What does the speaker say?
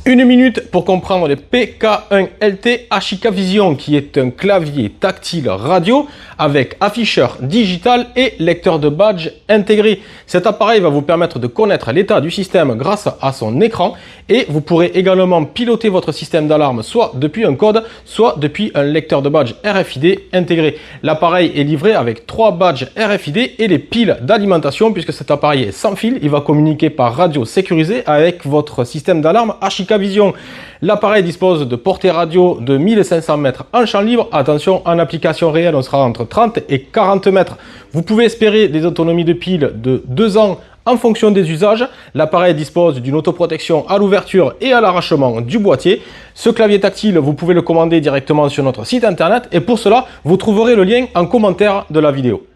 Une minute pour comprendre le PK1-LT-WE Hikvision qui est un clavier tactile radio avec afficheur digital et lecteur de badge intégré. Cet appareil va vous permettre de connaître l'état du système grâce à son écran et vous pourrez également piloter votre système d'alarme soit depuis un code, soit depuis un lecteur de badge RFID intégré. L'appareil est livré avec 3 badges RFID et les piles d'alimentation puisque cet appareil est sans fil. Il va communiquer par radio sécurisée avec votre système d'alarme Hikvision. L'appareil dispose de portée radio de 1500 mètres en champ libre. Attention, en application réelle, on sera entre 30 et 40 mètres. Vous pouvez espérer des autonomies de pile de 2 ans en fonction des usages. L'appareil dispose d'une autoprotection à l'ouverture et à l'arrachement du boîtier. Ce clavier tactile, vous pouvez le commander directement sur notre site internet et pour cela, vous trouverez le lien en commentaire de la vidéo.